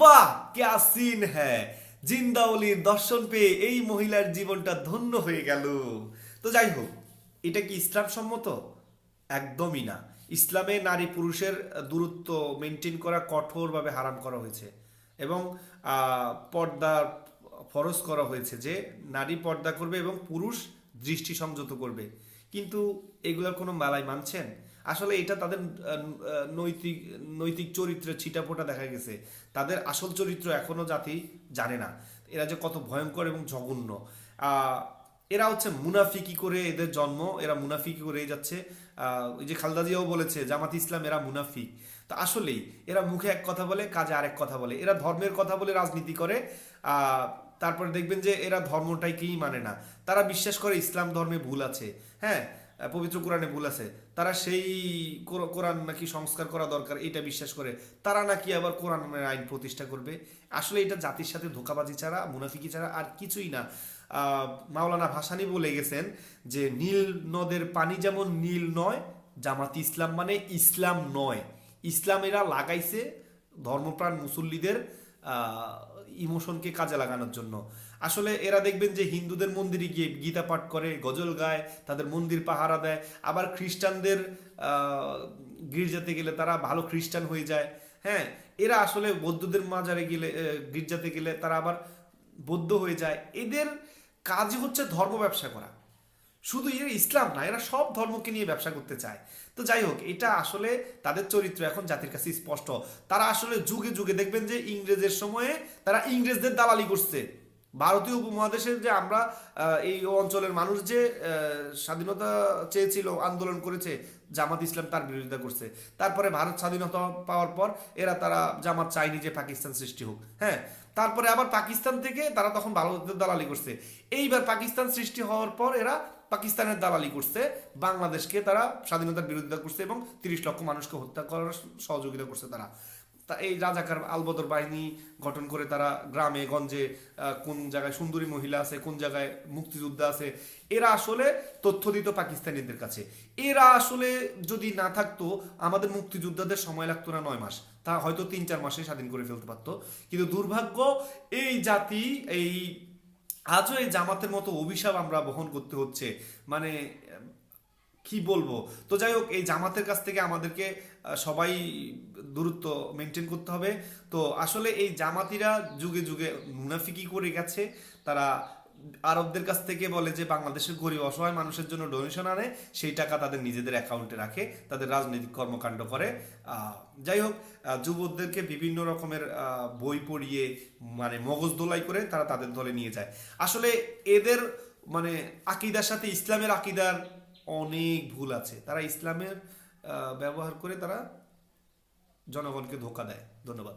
বাহ ক্যা সিন হ্যায়, জিন্দাওলির দর্শন পেয়ে এই মহিলার জীবনটা ধন্য হয়ে গেল। তো যাই হোক, এটা কি ইসলাম সম্মত? একদমই না। ইসলামে নারী পুরুষের দূরত্ব মেনটেন করা কঠোরভাবে হারাম করা হয়েছে এবং পর্দা ফরজ করা হয়েছে যে নারী পর্দা করবে এবং পুরুষ দৃষ্টি সংযত করবে। কিন্তু এগুলোর কোনো মালাই মানছেন? আসলে এটা তাদের নৈতিক নৈতিক চরিত্রের ছিটাফোঁটা দেখা গেছে। তাদের আসল চরিত্র এখনো জাতি জানে না। এরা যে কত ভয়ঙ্কর এবং জঘন্য। আহ, এরা হচ্ছে মুনাফিকি করে এদের জন্ম, এরা মুনাফিকি করেই যাচ্ছে। ওই যে খালেদা জিয়াও বলেছে জামাত ইসলাম এরা মুনাফিক। তো আসলেই এরা মুখে এক কথা বলে কাজে আরেক কথা বলে। এরা ধর্মের কথা বলে রাজনীতি করে। তারপরে দেখবেন যে এরা ধর্মটাকেই মানে না। তারা বিশ্বাস করে ইসলাম ধর্মে ভুল আছে, হ্যাঁ, পবিত্র কোরআনে ভুল আছে। তারা সেই কোরআন নাকি সংস্কার করা দরকার এটা বিশ্বাস করে। তারা নাকি আবার কোরআনের আইন প্রতিষ্ঠা করবে। আসলে এটা জাতির সাথে ধোঁকাবাজি ছাড়া, মুনাফিকি ছাড়া আর কিছুই না। মাওলানা ভাসানী বলে গেছেন যে নীল নদের পানি যেমন নীল নয়, জামাত ইসলাম মানে ইসলাম নয়। ইসলাম এরা লাগাইছে ধর্মপ্রাণ মুসল্লিদের ইমোশনকে কাজে লাগানোর জন্য। আসলে এরা দেখবেন যে হিন্দুদের মন্দিরে গিয়ে গীতা পাঠ করে, গজল গায়, তাদের মন্দির পাহারা দেয়। আবার খ্রিস্টানদের গির্জাতে গেলে তারা ভালো খ্রিস্টান হয়ে যায়। হ্যাঁ, এরা আসলে বৌদ্ধদের মাজারে গেলে, গির্জাতে গেলে তারা আবার বৌদ্ধ হয়ে যায়। এদের কাজই হচ্ছে ধর্ম ব্যবসা করা। শুধু এরা ইসলাম না, এরা সব ধর্মকে নিয়ে ব্যবসা করতে চায়। তো যাই হোক, এটা আসলে তাদের চরিত্র এখন জাতির কাছে স্পষ্ট। তারা আসলে যুগে যুগে দেখবেন যে ইংরেজের সময়ে তারা ইংরেজদের দালালি করছে। ভারতীয় উপমহাদেশের যে আমরা এই অঞ্চলের মানুষ যে স্বাধীনতা চেয়েছিল, আন্দোলন করেছে, জামাত ইসলাম তার বিরোধিতা করছে। তারপরে ভারত স্বাধীনতা পাওয়ার পর তারা জামাত চায়নি যে পাকিস্তান সৃষ্টি হোক। হ্যাঁ, তারপরে আবার পাকিস্তান থেকে তারা তখন ভারতের দালালি করছে। এইবার পাকিস্তান সৃষ্টি হওয়ার পর এরা পাকিস্তানের দালালি করছে, বাংলাদেশকে তারা স্বাধীনতার বিরোধিতা করছে এবং 30 লক্ষ মানুষকে হত্যা করার সহযোগিতা করছে তারা। তা এই রাজাকার আলবদর বাহিনী গঠন করে তারা গ্রামে গঞ্জে কোন জায়গায় সুন্দরী মহিলা আছে, কোন জায়গায় মুক্তিযোদ্ধা আছে, এরা আসলে তথ্য দিত পাকিস্তানিদের কাছে। এরা আসলে যদি না থাকতো আমাদের মুক্তিযোদ্ধাদের সময় লাগতো না 9 মাস, তা হয়তো 3-4 মাসে স্বাধীন করে ফেলতে পারতো। কিন্তু দুর্ভাগ্য, এই জাতি এই আজও এই জামাতের মতো অভিশাপ আমরা বহন করতে হচ্ছে। মানে কি বলবো। তো যাই হোক, এই জামাতের কাছ থেকে আমাদেরকে সবাই দূরত্ব মেনটেন করতে হবে। তো আসলে এই জামাতিরা যুগে যুগে মুনাফিকি করে গেছে। তারা আরবদের কাছ থেকে বলে যে বাংলাদেশের গরিব অসহায় মানুষের জন্য ডোনেশন আনে, সেই টাকা তাদের নিজেদের অ্যাকাউন্টে রাখে, তাদের রাজনৈতিক কর্মকাণ্ড করে। যাই হোক, যুবকদেরকে বিভিন্ন রকমের বই পড়িয়ে মানে মগজ দোলাই করে তারা তাদের দলে নিয়ে যায়। আসলে এদের মানে আকিদার সাথে ইসলামের আকিদার অনেক ভুল আছে। তারা ইসলামের ব্যবহার করে তারা জনগণকে ধোঁকা দেয়। ধন্যবাদ।